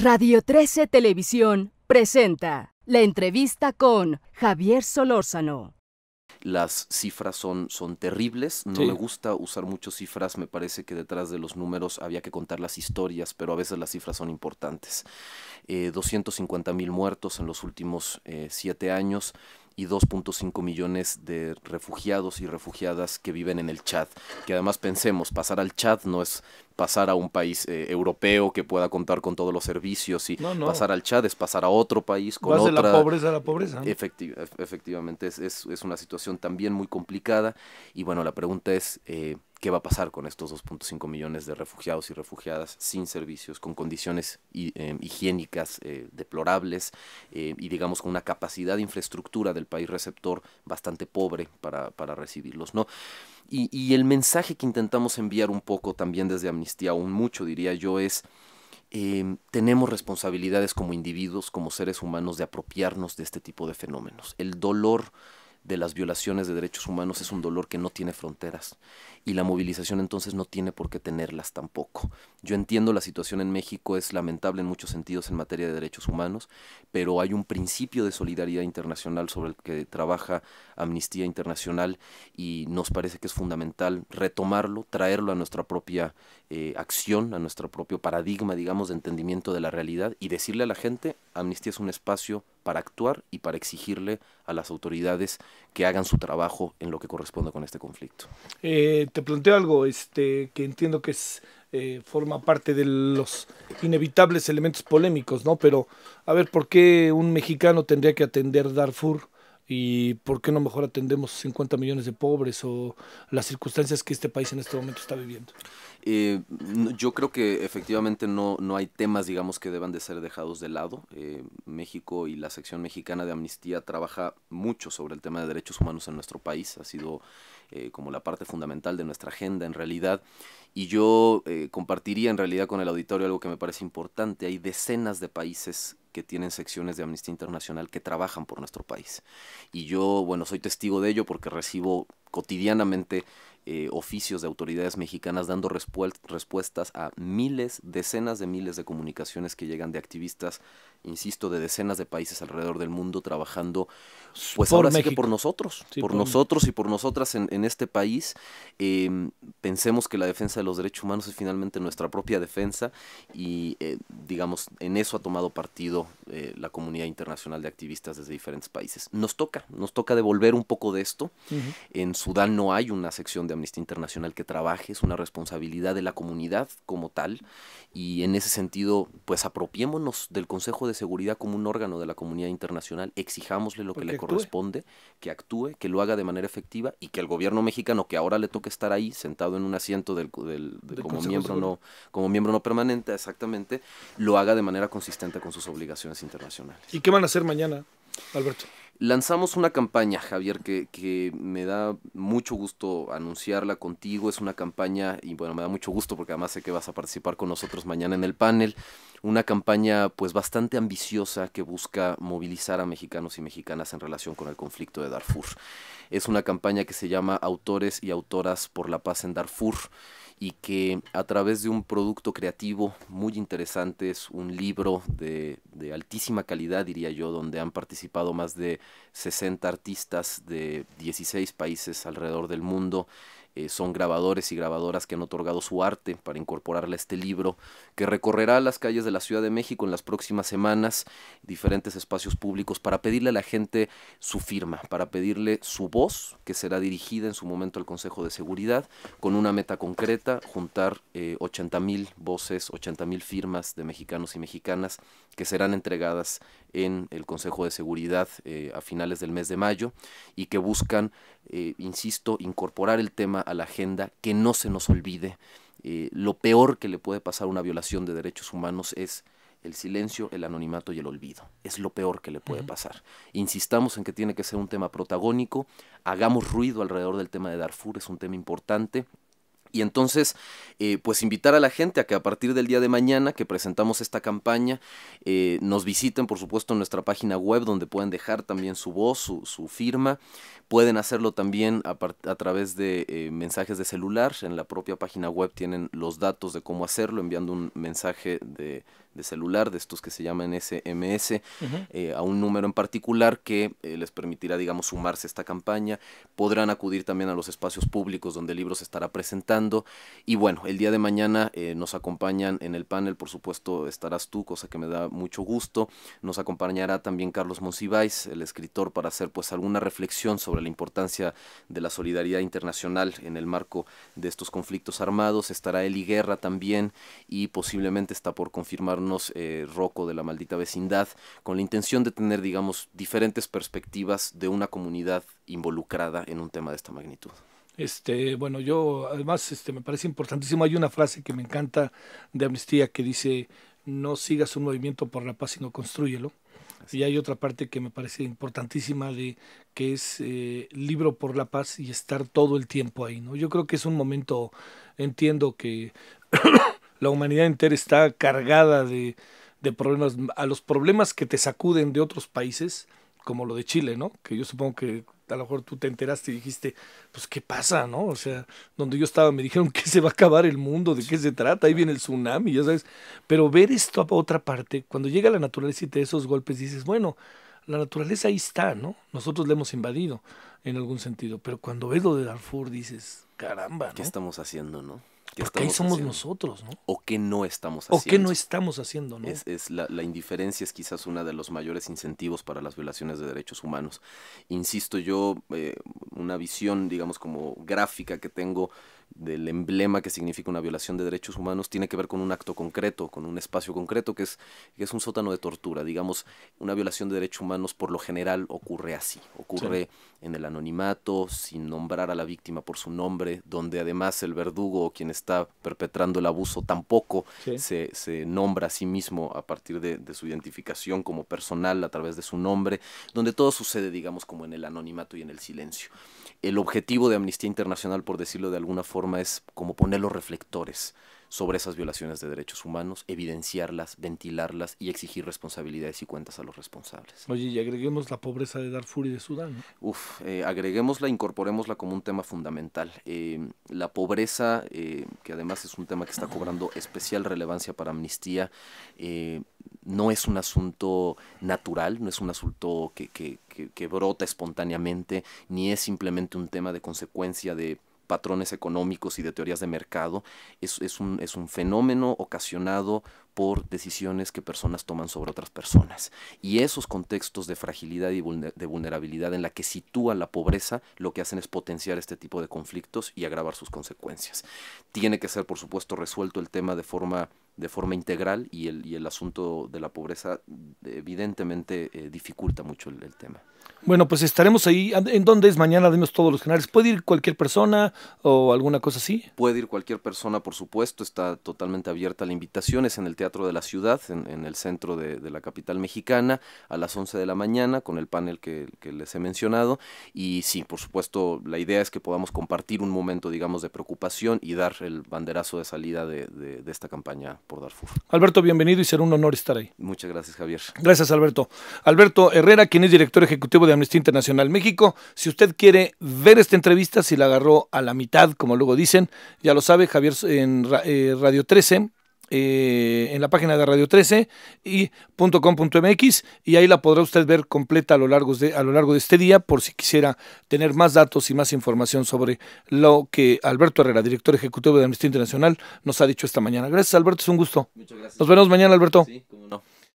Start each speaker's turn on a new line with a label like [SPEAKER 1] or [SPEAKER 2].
[SPEAKER 1] Radio 13 Televisión presenta la entrevista con Javier Solórzano.
[SPEAKER 2] Las cifras son terribles, no me gusta usar muchas cifras, me parece que detrás de los números había que contar las historias, pero a veces las cifras son importantes. 250,000 muertos en los últimos 7 años y 2.5 millones de refugiados y refugiadas que viven en el Chad, que además pensemos, pasar al Chad no es pasar a un país europeo que pueda contar con todos los servicios y pasar al Chad es pasar a otro país con
[SPEAKER 3] Vas
[SPEAKER 2] otra...
[SPEAKER 3] de la pobreza a la pobreza, ¿no?
[SPEAKER 2] Efectivamente, es una situación también muy complicada y bueno, la pregunta es... ¿qué va a pasar con estos 2.5 millones de refugiados y refugiadas sin servicios, con condiciones higiénicas deplorables y digamos con una capacidad de infraestructura del país receptor bastante pobre para recibirlos, ¿no? Y el mensaje que intentamos enviar un poco también desde Amnistía, aún mucho diría yo, es tenemos responsabilidades como individuos, como seres humanos, de apropiarnos de este tipo de fenómenos. El dolor de las violaciones de derechos humanos es un dolor que no tiene fronteras y la movilización entonces no tiene por qué tenerlas tampoco. Yo entiendo la situación en México es lamentable en muchos sentidos en materia de derechos humanos, pero hay un principio de solidaridad internacional sobre el que trabaja Amnistía Internacional y nos parece que es fundamental retomarlo, traerlo a nuestra propia acción, a nuestro propio paradigma, digamos, de entendimiento de la realidad y decirle a la gente, Amnistía es un espacio para actuar y para exigirle a las autoridades que hagan su trabajo en lo que corresponde con este conflicto.
[SPEAKER 3] Te planteo algo que entiendo que forma parte de los inevitables elementos polémicos, ¿no? Pero, a ver, ¿por qué un mexicano tendría que atender Darfur? ¿Y por qué no mejor atendemos 50 millones de pobres o las circunstancias que este país en este momento está viviendo?
[SPEAKER 2] Yo creo que efectivamente no hay temas, digamos, que deban de ser dejados de lado. México y la sección mexicana de Amnistía trabaja mucho sobre el tema de derechos humanos en nuestro país. Ha sido como la parte fundamental de nuestra agenda en realidad. Y yo compartiría en realidad con el auditorio algo que me parece importante. Hay decenas de países que tienen secciones de Amnistía Internacional que trabajan por nuestro país. Y yo, bueno, soy testigo de ello porque recibo cotidianamente oficios de autoridades mexicanas dando respuestas a decenas de miles de comunicaciones que llegan de activistas, insisto, de decenas de países alrededor del mundo trabajando, pues ahora sí que por nosotros, sí, por nosotros y por nosotras en este país. Pensemos que la defensa de los derechos humanos es finalmente nuestra propia defensa y digamos, en eso ha tomado partido la comunidad internacional de activistas desde diferentes países. Nos toca devolver un poco de esto. En Sudán no hay una sección de Amnistía Internacional que trabaje, es una responsabilidad de la comunidad como tal y en ese sentido pues apropiémonos del Consejo de Seguridad como un órgano de la comunidad internacional, exijámosle lo que le corresponde, que actúe, que lo haga de manera efectiva y que el gobierno mexicano, que ahora le toca estar ahí sentado en un asiento como miembro no permanente, exactamente, lo haga de manera consistente con sus obligaciones internacionales.
[SPEAKER 3] ¿Y qué van a hacer mañana, Alberto?
[SPEAKER 2] Lanzamos una campaña, Javier, que me da mucho gusto anunciarla contigo. Es una campaña, y bueno, me da mucho gusto porque además sé que vas a participar con nosotros mañana en el panel. Una campaña pues bastante ambiciosa que busca movilizar a mexicanos y mexicanas en relación con el conflicto de Darfur. Es una campaña que se llama Autores y Autoras por la Paz en Darfur y que a través de un producto creativo muy interesante, es un libro de altísima calidad, diría yo, donde han participado más de 60 artistas de 16 países alrededor del mundo. Son grabadores y grabadoras que han otorgado su arte para incorporarle a este libro, que recorrerá las calles de la Ciudad de México en las próximas semanas, diferentes espacios públicos, para pedirle a la gente su firma, para pedirle su voz, que será dirigida en su momento al Consejo de Seguridad, con una meta concreta, juntar 80,000 voces, 80,000 firmas de mexicanos y mexicanas, que serán entregadas en el Consejo de Seguridad a finales del mes de mayo y que buscan, insisto, incorporar el tema a la agenda, que no se nos olvide. Lo peor que le puede pasar a una violación de derechos humanos es el silencio, el anonimato y el olvido. Es lo peor que le puede pasar. Insistamos en que tiene que ser un tema protagónico, hagamos ruido alrededor del tema de Darfur, es un tema importante. Y entonces, pues invitar a la gente a que a partir del día de mañana que presentamos esta campaña, nos visiten por supuesto en nuestra página web donde pueden dejar también su voz, su firma. Pueden hacerlo también a través de mensajes de celular. En la propia página web tienen los datos de cómo hacerlo, enviando un mensaje de celular, de estos que se llaman SMS, a un número en particular que les permitirá, digamos, sumarse a esta campaña. Podrán acudir también a los espacios públicos donde el libro se estará presentando. Y bueno, el día de mañana nos acompañan en el panel, por supuesto, estarás tú, cosa que me da mucho gusto. Nos acompañará también Carlos Monsiváis, el escritor, para hacer pues alguna reflexión sobre la importancia de la solidaridad internacional en el marco de estos conflictos armados. Estará Eli Guerra también, y posiblemente está por confirmarnos Rocco de La Maldita Vecindad, con la intención de tener, digamos, diferentes perspectivas de una comunidad involucrada en un tema de esta magnitud.
[SPEAKER 3] Bueno, yo además me parece importantísimo. Hay una frase que me encanta de Amnistía que dice: no sigas un movimiento por la paz, sino constrúyelo. Y hay otra parte que me parece importantísima, que es libro por la paz, y estar todo el tiempo ahí, ¿no? Yo creo que es un momento, entiendo que la humanidad entera está cargada de problemas, a los problemas que te sacuden de otros países, como lo de Chile, ¿no? Que yo supongo que a lo mejor tú te enteraste y dijiste, pues, ¿qué pasa, no? O sea, donde yo estaba me dijeron que se va a acabar el mundo, ¿de qué se trata? Ahí viene el tsunami, ya sabes. Pero ver esto a otra parte, cuando llega la naturaleza y te da esos golpes, dices, bueno, la naturaleza ahí está, ¿no? Nosotros la hemos invadido en algún sentido, pero cuando ves lo de Darfur dices, caramba, ¿no?
[SPEAKER 2] ¿Qué estamos haciendo, no?
[SPEAKER 3] Porque ahí somos nosotros, ¿no?
[SPEAKER 2] ¿O qué no estamos haciendo?
[SPEAKER 3] ¿O qué no estamos haciendo, no?
[SPEAKER 2] La indiferencia es quizás uno de los mayores incentivos para las violaciones de derechos humanos. Insisto, yo, una visión, digamos, como gráfica que tengo del emblema que significa una violación de derechos humanos tiene que ver con un acto concreto, con un espacio concreto que es un sótano de tortura. Digamos, una violación de derechos humanos por lo general ocurre así, ocurre en el anonimato, sin nombrar a la víctima por su nombre, donde además el verdugo o quien está perpetrando el abuso tampoco se nombra a sí mismo a partir de su identificación como personal a través de su nombre, donde todo sucede, digamos, como en el anonimato y en el silencio. El objetivo de Amnistía Internacional, por decirlo de alguna forma, es como poner los reflectores sobre esas violaciones de derechos humanos, evidenciarlas, ventilarlas y exigir responsabilidades y cuentas a los responsables.
[SPEAKER 3] Oye, y agreguemos la pobreza de Darfur y de Sudán, ¿no?
[SPEAKER 2] Agreguémosla, incorporémosla como un tema fundamental. La pobreza, que además es un tema que está cobrando especial relevancia para Amnistía, no es un asunto natural, no es un asunto que brota espontáneamente, ni es simplemente un tema de consecuencia de patrones económicos y de teorías de mercado. Es un fenómeno ocasionado por decisiones que personas toman sobre otras personas. Y esos contextos de fragilidad y de vulnerabilidad en la que sitúa la pobreza, lo que hacen es potenciar este tipo de conflictos y agravar sus consecuencias. Tiene que ser, por supuesto, resuelto el tema de forma integral, y el asunto de la pobreza evidentemente dificulta mucho el tema.
[SPEAKER 3] Bueno, pues estaremos ahí. ¿En dónde es mañana? Dinos todos los canales. ¿Puede ir cualquier persona o alguna cosa así?
[SPEAKER 2] Puede ir cualquier persona, por supuesto. Está totalmente abierta la invitación. Es en el Teatro de la Ciudad, en el centro de la capital mexicana, a las 11 de la mañana, con el panel que les he mencionado. Y sí, por supuesto, la idea es que podamos compartir un momento, digamos, de preocupación y dar el banderazo de salida de esta campaña por Darfur.
[SPEAKER 3] Alberto, bienvenido, y será un honor estar ahí.
[SPEAKER 2] Muchas gracias, Javier.
[SPEAKER 3] Gracias, Alberto. Alberto Herrera, quien es director ejecutivo de Amnistía Internacional México. Si usted quiere ver esta entrevista, si la agarró a la mitad, como luego dicen, ya lo sabe, Javier, en Radio 13, en la página de Radio 13 y .com.mx, y ahí la podrá usted ver completa a lo largo de este día, por si quisiera tener más datos y más información sobre lo que Alberto Herrera, director ejecutivo de Amnistía Internacional, nos ha dicho esta mañana. Gracias, Alberto, es un gusto.
[SPEAKER 2] Muchas gracias.
[SPEAKER 3] Nos vemos mañana, Alberto.
[SPEAKER 2] Sí, cómo no.